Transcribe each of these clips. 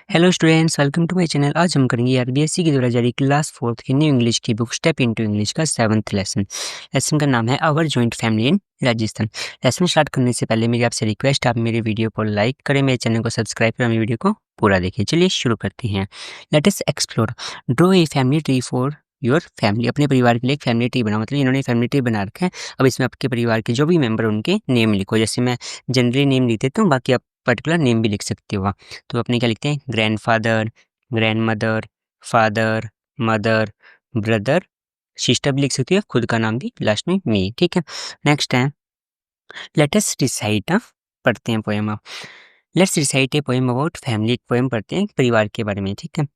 Hello students, welcome to my channel. आज हम करेंगे आरबीएससी की द्वारा जारी क्लास 4th की न्यू इंग्लिश की बुक स्टेप इनटू इंग्लिश का 7th लेसन का नाम है our joint family in Rajasthan. Lesson start करने से पहले मेरी आपसे रिक्वेस्ट, आप मेरे वीडियो को लाइक करें, मेरे चैनल को सब्सक्राइब करें, मेरे वीडियो को पूरा देखिए। चलिए शुरू करते हैं। Let us explore. Draw a family tree for your family. अपने परिवार के लिए एक फैमिली ट्री बनाओ, मतलब इन्होंने फैमिली ट्री बना रखा है। अब इसमें आपके परिवार के जो भी मेंबर उनके नेम लिखो। जैसे मैं जनरली नेम लिख देता हूँ, बाकी आप पर्टिकुलर नेम भी लिख सकते हो। तो अपने क्या लिखते हैं, grandfather, grandmother, father, mother, brother, sister भी लिख सकती है, खुद का नाम भी लास्ट में मी। ठीक है, नेक्स्ट है लेट अस रिसाइट। पढ़ते हैं poem. Let's recite a poem about family. एक पोएम पढ़ते हैं परिवार के बारे में। ठीक है।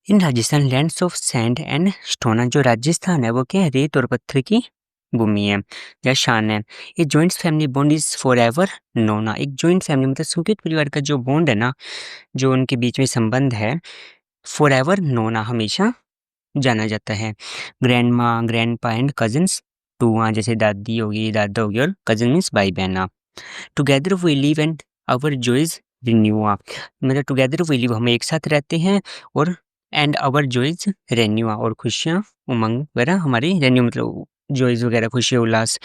In Rajasthan lands of sand and stone. जो राजस्थान है वो क्या है, रेत और पत्थर की भूमि है या शान है। ये joint family bond is forever नोना। एक जॉइंट फैमिली मतलब संयुक्त परिवार का जो बॉन्ड है ना, जो उनके बीच में संबंध है, फॉर एवर नोना, हमेशा जाना जाता है। ग्रैंड माँ, ग्रैंड पा एंड कजन्स टू, जैसे दादी होगी, दादा होगी, और कजन मीन्स भाई बहना। Together we live and our joys renew. मतलब टुगेदर वी लिव, हम एक साथ रहते हैं, और एंड आवर जॉयज रेन्यू, और खुशियाँ उमंग वगैरह हमारी रेन्यू, मतलब जॉयज वगैरह, खुशी उल्लास।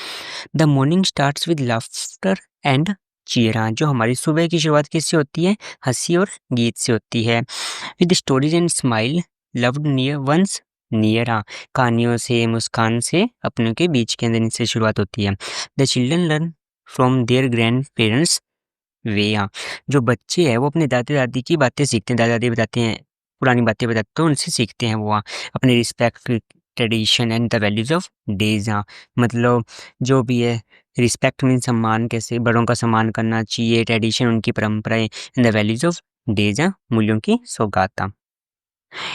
The morning starts with laughter and cheer. जो हमारी सुबह की शुरुआत किससे होती है, हंसी और गीत से होती है। With stories and smile loved near ones near. कहानियों से, मुस्कान से, अपनों के बीच के अंदर इनसे शुरुआत होती है। The children learn from their grandparents way. जो बच्चे हैं वो अपने दादा दादी की बातें सीखते हैं। दादा दादी बताते हैं, पुरानी बातें बताते हैं, तो उनसे सीखते हैं वो। अपने respect, tradition and the values of days. मतलब जो भी है, रिस्पेक्ट मीन सम्मान, कैसे बड़ों का सम्मान करना चाहिए, ट्रेडिशन उनकी परंपराएं, and the values of days, मूल्यों की सौगात।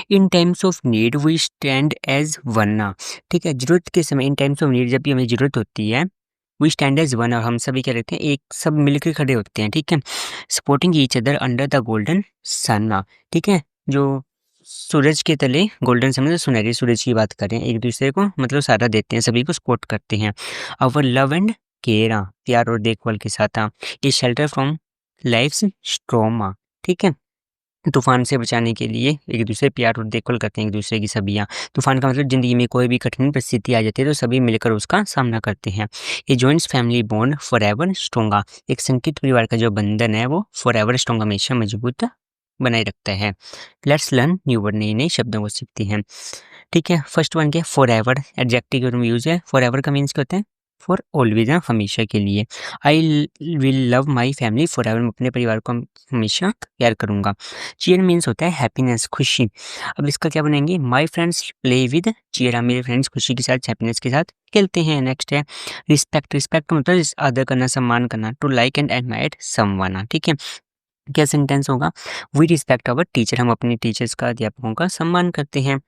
In times of need we stand as one. ठीक है, जरूरत के समय, इन टाइम्स ऑफ नीड, जब भी हमें जरूरत होती है, वी स्टैंड एज वन, और हम सभी क्या रहते हैं, एक सब मिलकर खड़े होते हैं। ठीक है। Supporting each other under the golden sun. ठीक है, जो सूरज के तले, गोल्डन सन मतलब सुनहरे सूरज की बात करें, एक दूसरे को मतलब सहारा देते हैं, सभी को सपोर्ट करते हैं। अवर लव एंड केयर, प्यार और देखभाल के साथ। ये शेल्टर फ्रॉम लाइफ्स स्ट्रोमा। ठीक है, तूफान से बचाने के लिए एक दूसरे प्यार और देखभाल करते हैं एक दूसरे की सभी। तूफान का मतलब जिंदगी में कोई भी कठिन परिस्थिति आ जाती है तो सभी मिलकर उसका सामना करते हैं। ये joint family bond forever strong. एक संयुक्त परिवार का जो बंधन है वो फॉर एवर स्ट्रोंग, हमेशा मजबूत बनाए रखता है। लेट्स लर्न न्यू वर्ड, नए नए शब्दों को सीखते हैं। ठीक है, फर्स्ट वन क्या है, फॉर एवर। एडजेक्टिव यूज है। फॉर एवर का मीन्स क्या होता है, फॉर ऑलवेज, हमेशा के लिए। I will love my family for ever. मैं अपने परिवार को हमेशा प्यार करूंगा। चीयर मीन्स होता है हैप्पीनेस, खुशी। अब इसका क्या बनाएंगे, my friends play with cheer. मेरे फ्रेंड्स खुशी के साथ, हैप्पीनेस के साथ खेलते हैं। नेक्स्ट है रिस्पेक्ट। रिस्पेक्ट मतलब आदर करना, सम्मान करना। To like and admire someone. ठीक है, क्या सेंटेंस होगा, वी रिस्पेक्ट आवर टीचर। हम अपने टीचर्स का, अध्यापकों का सम्मान करते हैं।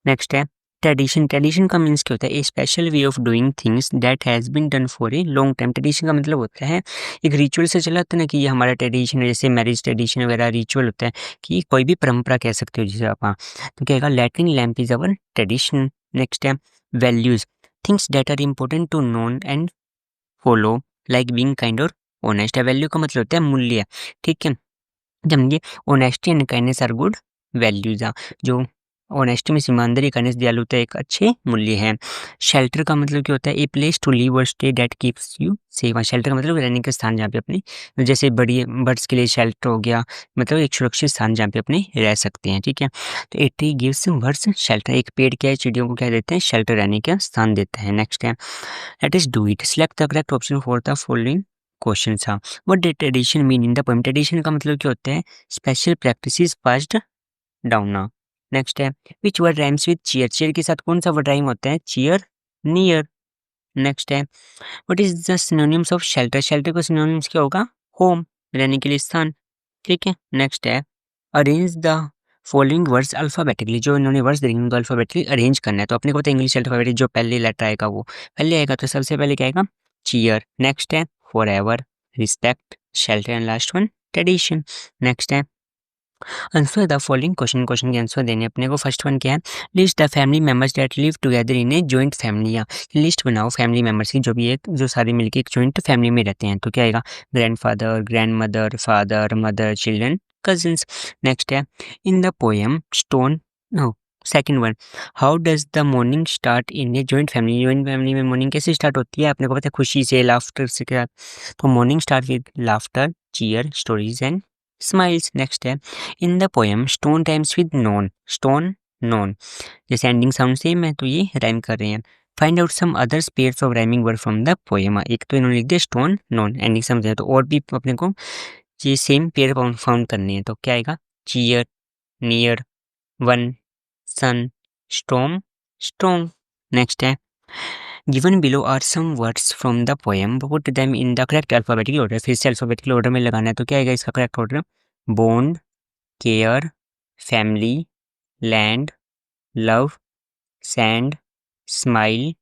नेक्स्ट है ट्रेडिशन। ट्रेडिशन का मीन्स क्या होता है, a special way of doing things that has been done for a long time. Tradition का मतलब होता है एक रिचुअल से चला होता है ना, कि ये हमारा ट्रेडिशन है, जैसे मैरिज ट्रेडिशन वगैरह रिचुअल होता है, कि कोई भी परंपरा कह सकते हो जिसे आप। तो क्या lighting lamp is our tradition. Next है values. Things that are important to know and follow, like being kind और ऑनेस्ट। वैल्यू का मतलब होता है मूल्य। ठीक है, समझिए honesty and kindness are good values. जो ऑनेस्टी में ईमानदारी, काइंडनेस, दयालुता एक अच्छे मूल्य हैं। शेल्टर का मतलब क्या होता है, ए प्लेस टू लिव और stay that keeps you safe. Shelter का मतलब रहने का स्थान, जहाँ पे अपने, जैसे बड़ी बर्ड्स के लिए शेल्टर हो गया, मतलब एक सुरक्षित स्थान जहाँ पे अपने रह सकते हैं। ठीक है, तो a tree gives birds shelter. एक पेड़ क्या है, चिड़ियों को क्या देते हैं, शेल्टर, रहने का स्थान देता है। नेक्स्ट है let us do it. Select the correct option for the following question. What did tradition mean in the poem. Tradition का मतलब क्या होता है, special practices passed down. Next है which word rhymes with cheer. Cheer के साथ कौन सा वर्ड राइम होता है, चीयर, नियर। नेक्स्ट है what is the synonyms of shelter. Shelter का सिनोनिम्स क्या होगा, होम, रहने के लिए स्थान। ठीक है, नेक्स्ट है arrange the following words alphabetically. जो इन्होंने वर्ड्स देंगे उनको अल्फाबेटिकली अरेंज करना है। तो अपने को पता है इंग्लिश अल्फाबेटिक जो पहले लेटर आएगा वो पहले आएगा, तो सबसे पहले क्या आएगा, चीयर। नेक्स्ट है forever, respect, shelter, and last one tradition. Next है answer the following question. Question के आंसर देने अपने को। फर्स्ट वन क्या है, list the family members that live together in a joint family. List बनाओ family members की, जो भी एक, जो सारे मिलकर एक जॉइंट फैमिली में रहते हैं। तो क्या आएगा, grandfather, grandmother, father, mother, children, cousins. Next है in the poem stone no second one how does the morning start in a joint family. Joint family में मॉर्निंग कैसे स्टार्ट होती है आपने को पता है खुशी से लाफ्टर से क्या. तो morning start with laughter cheer stories and smiles. Next है in the poem stone rhymes with known stone known जैसे एंडिंग साउंड सेम है तो ये राइम कर रहे हैं. Find out some others pairs of rhyming word from the poem. एक तो इन्होंने लिख दिया स्टोन नॉन एंडिंग साउंड है तो और भी अपने को ये सेम पेयर फाउंड करने हैं तो क्या आएगा cheer near one sun storm strong. Next है given below are some words from the poem put them in the correct alphabetical order. फिर से अल्फाबेटिकल ऑर्डर में लगाना है तो क्या आएगा इसका correct order bond care family land love sand smile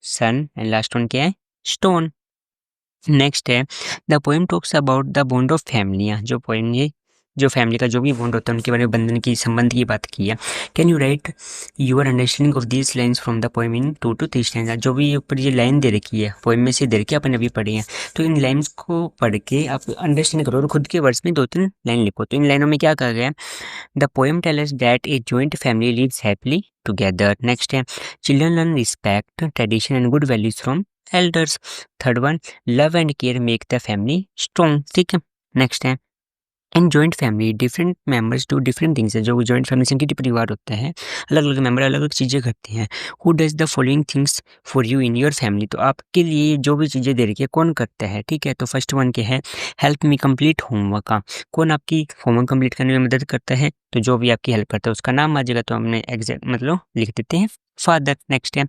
sun and last one क्या है स्टोन. नेक्स्ट है the poem talks about the bond of family. जो पोएम ये जो फैमिली का जो भी बॉन्ड होता है उनके बारे में बंधन की संबंध की बात की है. Can you write your understanding of this lines from the poem in 2 to 3 stanza. जो भी ऊपर ये लाइन दे रखी है पोएम में से दे रखी है अपन अभी पढ़ी है तो इन लाइन्स को पढ़ के आप अंडरस्टैंड करो और खुद के वर्ड्स में 2-3 लाइन लिखो. तो इन लाइनों में क्या कहा गया है the poem tell us that a joint family lives happily together. Next है children learn respect tradition and good values from elders. Third one love and care make the family strong. ठीक है. नेक्स्ट है in joint family different members do different things. है जो joint family संगठित परिवार होता है अलग अलग मेंबर अलग अलग चीज़ें करते हैं. Who does the following things for you in your family. तो आपके लिए जो भी चीज़ें दे रखी है कौन करता है. ठीक है. तो फर्स्ट वन क्या है हेल्प मी कंप्लीट होमवर्क. का कौन आपकी होमवर्क कंप्लीट करने में मदद करता है तो जो भी आपकी हेल्प करता है उसका नाम आ जाएगा तो हमने एग्जैक्ट मतलब लिख देते हैं फादर. नेक्स्ट है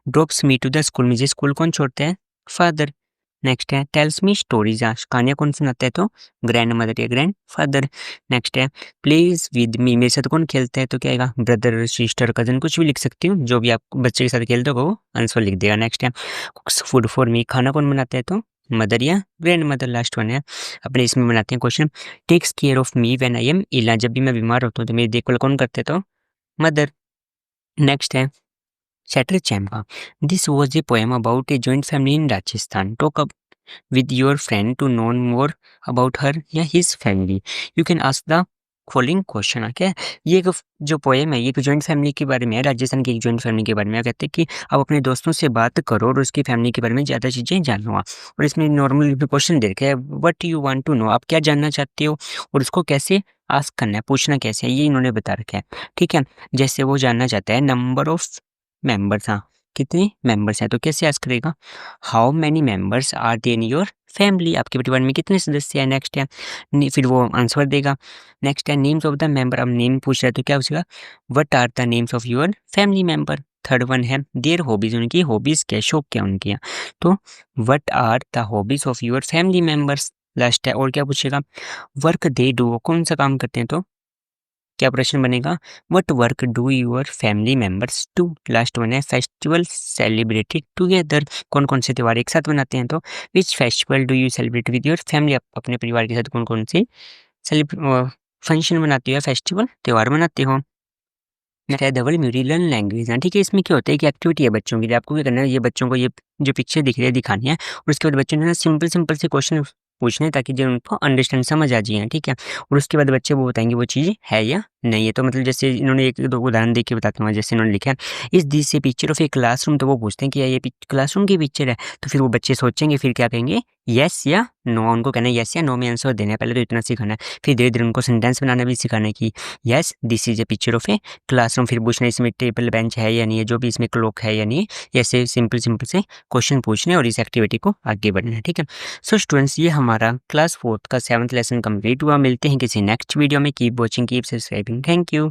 drops me to the school. मुझे स्कूल कौन छोड़ता है फादर. नेक्स्ट है टेल्स मी स्टोरीज. कहानियाँ कौन सुनाता है तो ग्रैंड मदर या ग्रैंड फादर. नेक्स्ट है प्लेज विद मी. मेरे साथ कौन खेलता है तो क्या आएगा ब्रदर सिस्टर कजन कुछ भी लिख सकती हूँ जो भी आप बच्चे के साथ खेलते हो वो आंसर लिख देगा. नेक्स्ट है कुक्स फूड फॉर मी. खाना कौन बनाता है तो मदर या ग्रैंड मदर. लास्ट वन है अपने इसमें बनाते हैं question takes care of me when I am ill. जब भी मैं बीमार होता हूँ तो मेरी देखभाल कौन करते हैं तो मदर. नेक्स्ट है Shatter Champa. This was a poem about a joint family in Rajasthan. Talk up with your friend to know more about her या his family. You can ask the following question. Okay? ये एक जो poem है ये एक joint family के बारे में है. राजस्थान की एक जॉइंट फैमिली के बारे में कहते हैं कि आप अपने दोस्तों से बात करो और उसकी फैमिली के बारे में ज़्यादा चीज़ें जानो. और इसमें नॉर्मल क्वेश्चन दे रखे है what you want to know. आप क्या जानना चाहते हो और उसको कैसे आस्क करना है पूछना कैसे है ये इन्होंने बता रखा है. ठीक है. जैसे वो जानना चाहता है नंबर ऑफ मेंबर्स. हाँ कितने मेंबर्स हैं तो कैसे आस्क करेगा how many members are there in your family. आपके परिवार में कितने सदस्य हैं. नेक्स्ट है फिर वो आंसर देगा. नेक्स्ट है नेम्स ऑफ द मेंबर. अब नेम पूछ रहा है तो क्या पूछेगा what are the names of your family member. Third one है देयर हॉबीज. उनकी हॉबीज क्या शौक क्या उनकी तो what are the hobbies of your family members. Last है और क्या पूछेगा वर्क दे डू. कौन सा काम करते हैं तो क्या प्रश्न बनेगा what work do your family members do. Last one है फेस्टिवल सेलिब्रेटेड टुगेदर. कौन कौन से त्यौहार एक साथ मनाते हैं तो which festival do you celebrate with your family. आप अपने परिवार के साथ कौन कौन से फंक्शन मनाते हो या फेस्टिवल त्यौहार मनाते हो. डबल म्यूरी लर्न लैंग्वेज. ठीक है. इसमें क्या होता है कि एक्टिविटी है बच्चों के लिए. आपको क्या करना है ये बच्चों को ये जो पिक्चर दिख रही है दिखानी है और उसके बाद बच्चों ने सिंपल सिंपल से क्वेश्चन पूछने ताकि जो उनको अंडरस्टैंड समझ आ जाए. ठीक है. और उसके बाद बच्चे वो बताएंगे वो चीज़ है या नहीं है. तो मतलब जैसे इन्होंने एक दो उदाहरण देख के बताता हूँ. जैसे इन्होंने लिखा है इस दिस से पिक्चर ऑफ ए क्लासरूम. तो वो पूछते हैं कि ये क्लासरूम की पिक्चर है तो फिर वो बच्चे सोचेंगे फिर क्या कहेंगे यस या नो. उनको कहना है यस या नो में आंसर देना है. पहले तो इतना सिखाना है फिर धीरे धीरे उनको सेंटेंस बनाना भी सिखाना है कि yes this is a picture of a classroom. फिर पूछना इसमें टेबल बेंच है या नहीं है जो भी इसमें क्लॉक है या नहीं है. ऐसे सिंपल सिंपल से क्वेश्चन पूछने और इस एक्टिविटी को आगे बढ़ना है. ठीक है. सो स्टूडेंट्स ये हमारा क्लास 4 का 7th लेसन कंप्लीट हुआ. मिलते हैं किसी नेक्स्ट वीडियो में. Keep watching keep subscribing. Thank you.